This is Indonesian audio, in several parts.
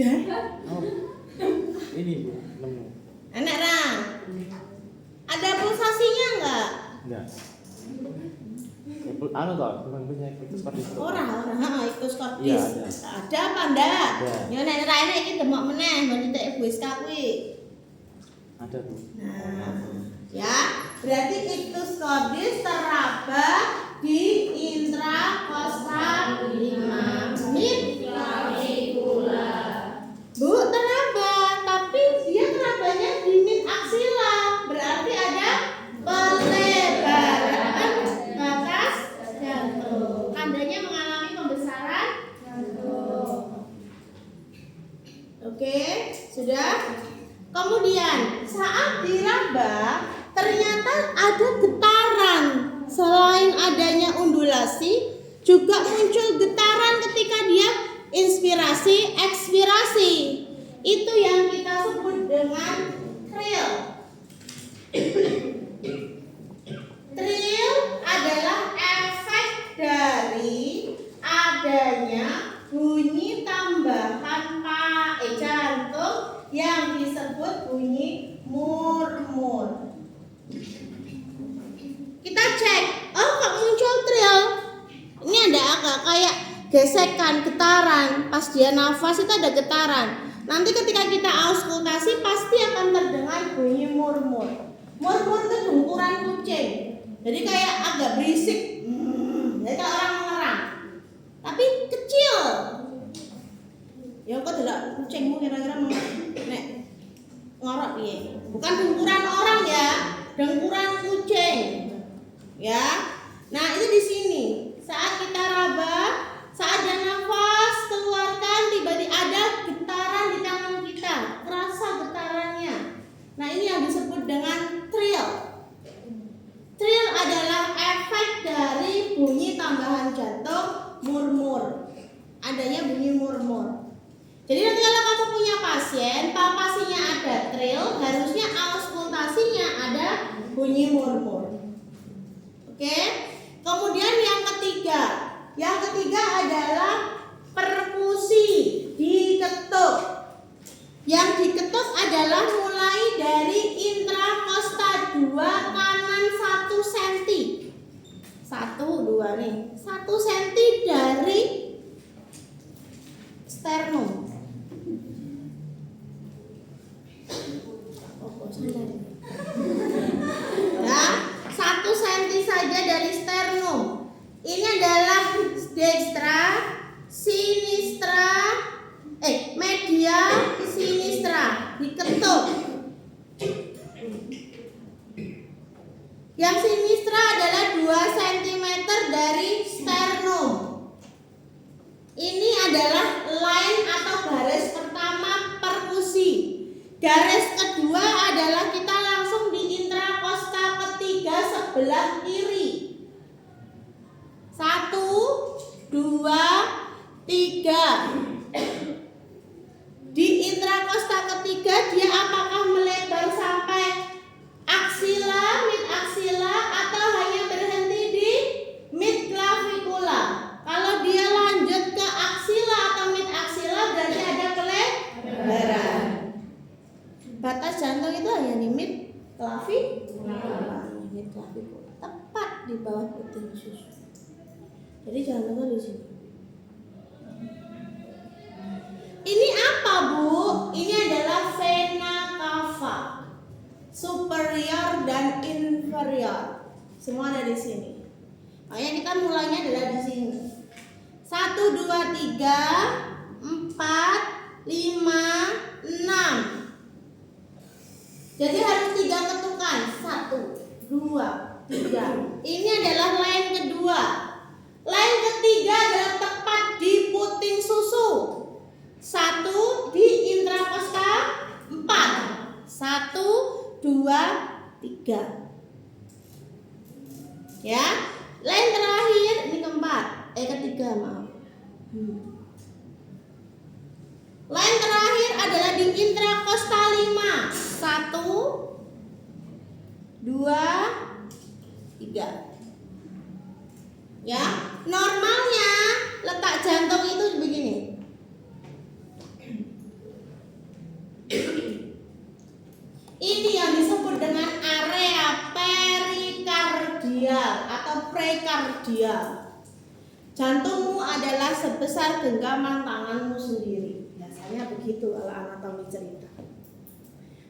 Oh, ini Bu, nemu. Enak Rang. Ada pulsasinya enggak? Enggak. Anu toh, bukan punya seperti itu. Ora, ikut skordis. Iya, Ada apa ndak? Ada. Ya nek raine iki demok meneh nggon titik BSK kuwi. Ada Bu. Nah, ya, berarti iktus skordis teraba di intrakosta 5 midclavicula. Bu, teraba, tapi dia terabanya di mid aksila. Berarti ada pelebaran batas jantung. Tandanya mengalami pembesaran jantung. Oke, sudah? Kemudian saat diraba ternyata ada getaran. Selain adanya undulasi, juga muncul getaran ketika dia inspirasi, ekspirasi. Itu yang kita sebut dengan trill. Trill adalah efek dari adanya bunyi tambahan jantung yang disebut bunyi murmur. Kita cek, oh kok muncul trill? Ini ada agak kayak gesekan, getaran. Pas dia nafas itu ada getaran. Nanti ketika kita auskultasi pasti akan terdengar bunyi murmur. Murmur itu dengkuran kucing. Jadi kayak agak berisik. Jadi kayak orang mengerang. Tapi kecil. Ya kok delok kucingmu kira-kira nek ngorok piye? Bukan dengkuran orang ya, dengkuran kucing. Ya. Nah, itu di sini. Saat kita raba, saat dia nafas, keluarkan tiba-tiba ada getaran di tangan kita. Terasa getarannya. Nah, ini yang disebut dengan trill. Trill adalah efek dari bunyi tambahan jantung murmur. Adanya bunyi murmur. Jadi nanti kalau kamu punya pasien, palpasinya ada trill, harusnya auskultasinya ada bunyi murmur. Oke? Kemudian yang ketiga. Yang ketiga adalah perkusi, diketuk. Yang diketuk adalah mulai dari intrakosta 2 kanan 1 cm. 1, 2 nih. 1 cm dari sternum. Nah, 1 cm saja dari sternum. Ini adalah dextra, sinistra, media, sinistra. Diketuk. Yang sinistra adalah 2 cm dari sternum. Ini adalah line atau garis pertama perkusi. Garis kedua adalah kita langsung di intrakosta ketiga sebelah kiri. 1, 2, 3. Di intrakosta ketiga dia apakah melebar sampai aksila, mid aksila, atau hanya berhenti di mid clavicula? Kalau dia lanjut ke aksila atau mid aksila berarti ada pelebaran. Batas jantung itu hanya di mid clavicula. Mid clavicula tepat di bawah puting susu. Jadi jantungnya di sini. Ini apa, Bu? Ini adalah vena cava. Superior dan inferior. Semua ada di sini. Makanya kita mulainya adalah di sini. 1, 2, 3, 4, 5, 6. Jadi harus 3 ketukan. 1, 2, 3. Ini adalah line kedua. Line ketiga adalah tepat di puting susu. 1 di intrakosta 4. 1, 2, 3. Ya. Line terakhir ini keempat. Ketiga, maaf. Line terakhir adalah di intrakosta 5. 1, 2, 3. Ya, normalnya letak jantung itu begini. prekordial. Jantungmu adalah sebesar genggaman tanganmu sendiri. Biasanya begitu kalau anatomi cerita.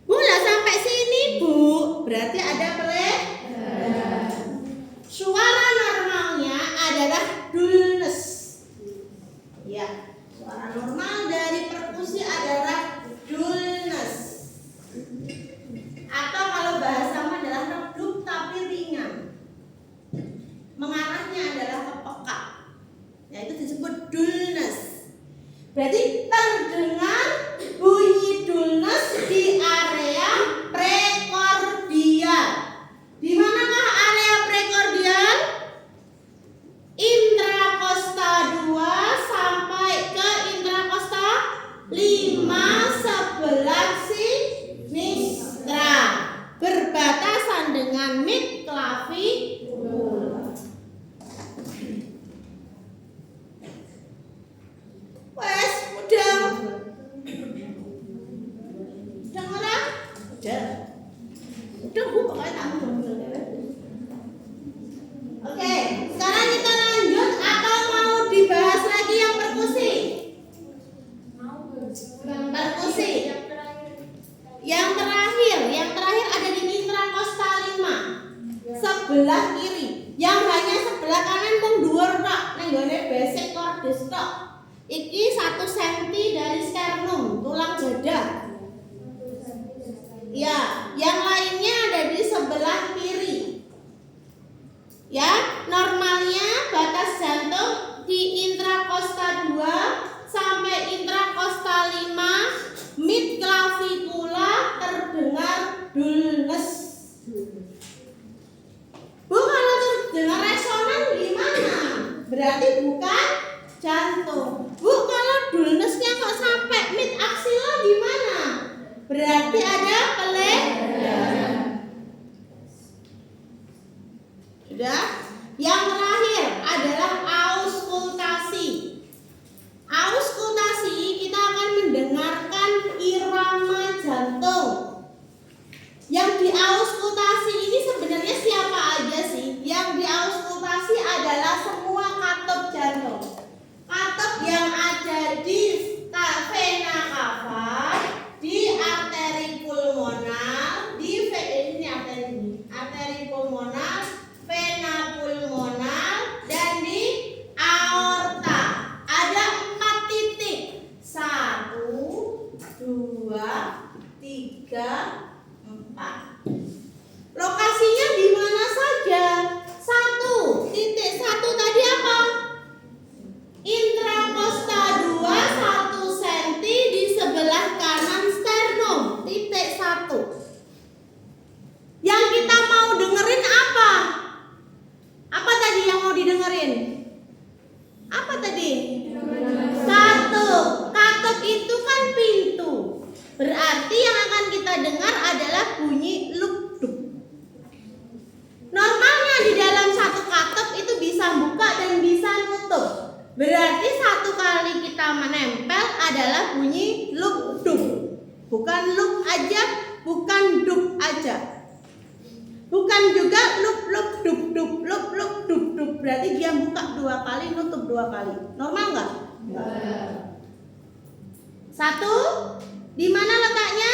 Bu, lah sampai sini Bu, berarti ada suara normalnya adalah dulness. Ya, suara normal dari perkusi adalah dulness. Atau kalau bahasamu adalah redup tapi ringan. Mengarahnya adalah ke peka. Ya, itu disebut dulness. Berarti terdengar bunyi dulness di area prekordial. Di manakah area prekordial? Intrakosta 2 sampai ke intrakosta 5 sebelah sinistra, berbatasan dengan mid clavicula. Wes, udah orang? Udah Bu, pokoknya tanggung. Oke, sekarang kita lanjut atau mau dibahas lagi yang perkusi? Perkusi. Yang terakhir ada di intrakosta 5 sebelah kiri. Yang hanya sebelah kanan mung dhuwur tok, ning gone basic cordis tok. Iki 1 cm dari sternum, tulang jadah. Ya, yang lainnya ada di sebelah kiri. Ya, normalnya batas jantung di intrakosta 2 sampai intrakosta 5 mid clavicula terdengar dulness. Bu, kalau terdengar resonan gimana? Berarti bukan jantung. Bu, kalau dulnessnya kok sampai mid axilla gimana? Berarti ada Sudah? Yang terakhir adalah auskultasi. Auskultasi kita akan mendengarkan irama jantung. Yang diauskultasi ini sebenarnya siapa aja sih? Yang diauskultasi adalah semua katup jantung. Katup yang ada di vena cava, di arteri pulmonal, di arteri pulmonal, vena pulmonal, dan di aorta. Ada 4 titik. 1, 2, 3, 4. Lokasinya di mana saja? 1. Titik 1 tadi apa? Intrakosta 2 1 cm di sebelah kanan sternum. Titik 1. Yang kita mau dengerin apa? Apa tadi yang mau didengerin? Apa tadi? Katup. Katup itu kan pintu. Berarti yang akan kita dengar adalah bunyi luk-duk. Normalnya di dalam satu katup itu bisa buka dan bisa nutup. Berarti satu kali kita menempel adalah bunyi luk-duk. Bukan luk aja, bukan duk aja. Bukan juga luk-luk duk-duk, luk-luk duk-duk. Berarti dia buka 2 kali, nutup 2 kali. Normal nggak? Satu, di mana letaknya?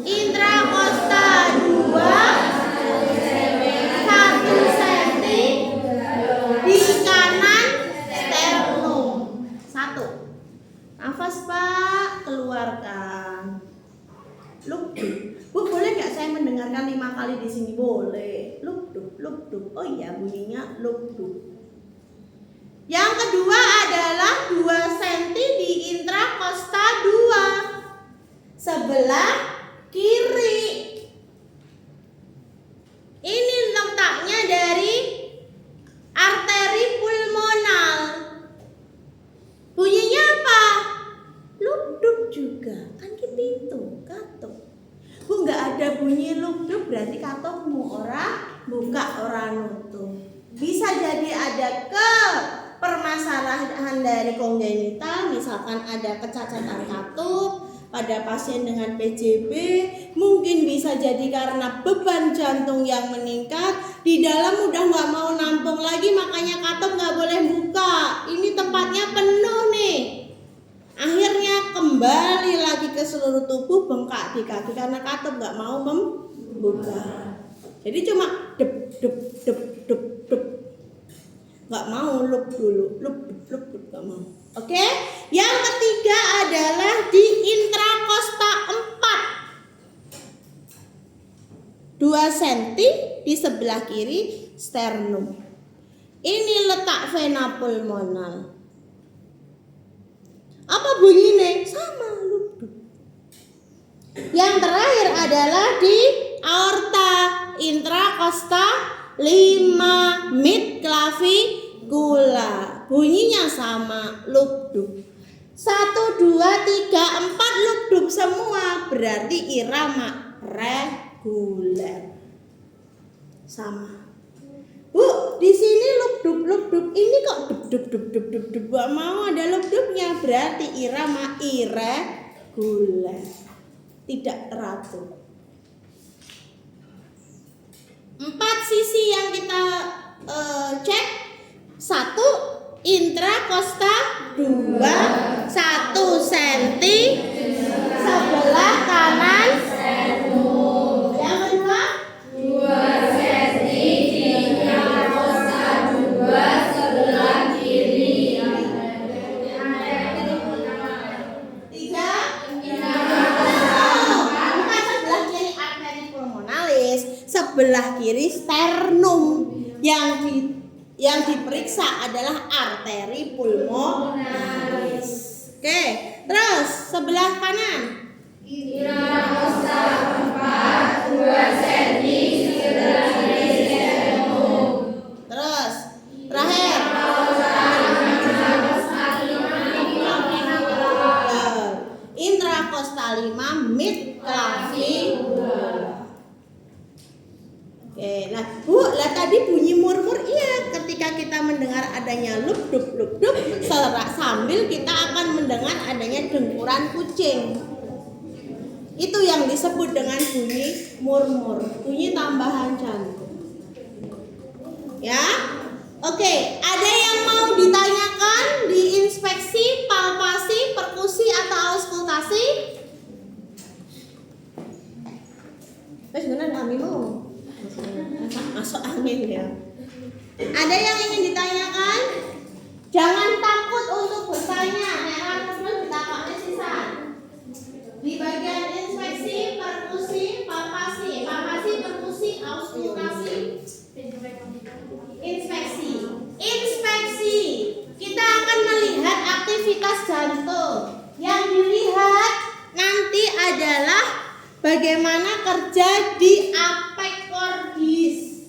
Intrakosta 2 1 cm di kanan sternum. 1. Nafas Pak, keluarkan. Luk-duk. Bu, boleh nggak saya mendengarkan 5 kali di sini? Boleh. Luk-duk, luk-duk. Oh iya, bunyinya luk-duk. Yang kedua adalah 2 cm di intrakosta 2 sebelah kiri. Ini letaknya dari arteri pulmonal. Bunyinya apa? Luk-duk juga. Kan ki pintu, katup. Bu, nggak ada bunyi luk-duk berarti katupmu ora buka, ora nutup. Bisa jadi ada permasalahan dari kongenital, misalkan ada kecacatan katup ada pasien dengan PJB, mungkin bisa jadi karena beban jantung yang meningkat. Di dalam udah nggak mau nampung lagi, makanya katop nggak boleh buka. Ini tempatnya penuh nih. Akhirnya kembali lagi ke seluruh tubuh, bengkak di kaki karena katop nggak mau membuka. Jadi cuma dep dep dep dep dep, nggak mau lup dulu, lup nggak mau. Oke, yang ketiga adalah di intrakosta 4, 2 cm di sebelah kiri sternum. Ini letak vena pulmonal. Apa bunyinya? Sama lup. Yang terakhir adalah di aorta intrakosta 5 mid clavicula. Bunyinya sama lubdub. 1, 2, 3, 4 lubdub semua, berarti irama reguler. Sama. Bu, di sini lubdub ini kok dub. Mau ada lubdubnya, berarti irama irreguler. Tidak teratur. 4 sisi yang kita cek. 1 intrakosta, 2 1 cm sebelah kanan sternum. Yang kedua 2 cm di intrakosta, 2 sebelah kiri. 3 bukan sebelah kiri arteri pulmonalis, sebelah kiri sternum. Yang diperiksa adalah arteri pulmonalis. Oke, terus sebelah kanan. Intrakosta 4, 2 cm sebelah kiri sternum. Terus terakhir. Intrakosta 5 mid clavicula. Oke, nah Bu, lah tadi bunyi murmur, iya, ketika kita mendengar adanya lubdub sambil kita akan mendengar adanya dengkuran kucing. Itu yang disebut dengan bunyi murmur, bunyi tambahan jantung. Ya, oke, ada yang mau ditanyakan di inspeksi, palpasi, perkusi atau auskultasi? Sebenarnya kami mau masuk angin ya. Ada yang ingin ditanyakan? Jangan takut untuk bertanya. Di bagian inspeksi, perkusi, palpasi, perkusi, auskultasi, inspeksi. Kita akan melihat aktivitas jantung. Yang dilihat nanti adalah bagaimana kerja di apekordis.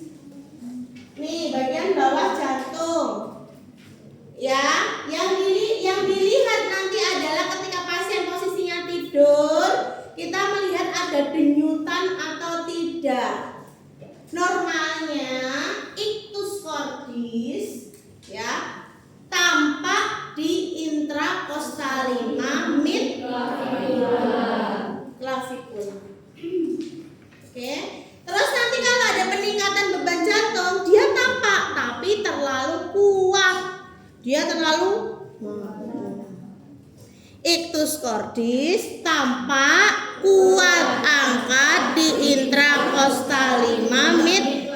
Nih, bagian bawah jantung. Ya, yang dilihat nanti adalah ketika pasien posisinya tidur, kita melihat ada denyutan atau tidak. Normalnya ictus cordis ya tampak di intrakosta 5 mid clavicula. Oke. Terus nanti kalau ada peningkatan beban jantung, dia tampak tapi terlalu kuat. Dia terlalu ictus cordis tampak kuat, angkat di intrakosta 5 mid.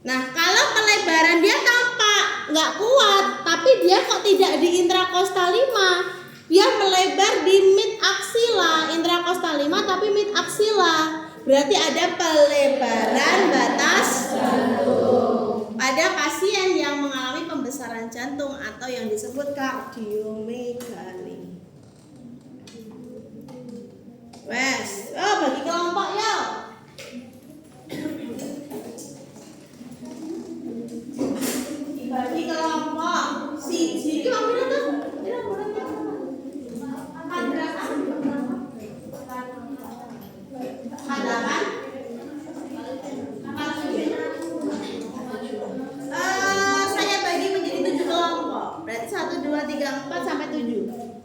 Nah, kalau pelebaran dia tampak nggak kuat, tapi dia kok tidak di intrakosta 5. Dia melebar di mid aksila, intrakosta 5 tapi mid aksila. Berarti ada pelebaran batas jantung pada pasien yang mengalami pembesaran jantung atau yang disebut kardiomegali. Wes, bagi kelompok ya. Dibagi kelompok. Siji iki wong pira tuh? Saya bagi menjadi 7 kelompok. Berarti 1, 2, 3, 4 sampai 7.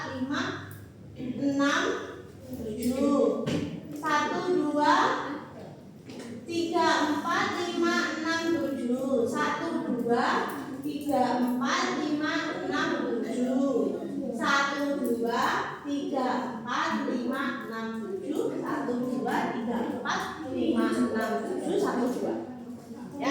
5, 6, 7. 1, 2, 3, 4, 5, 6, 7. 1, 2, 3, 4, 5, 6, 7. 1, 2, 3, 4, 5, 6, 7. 1, 2, 3, 4, 5, 6, 7. 1, 2. Ya.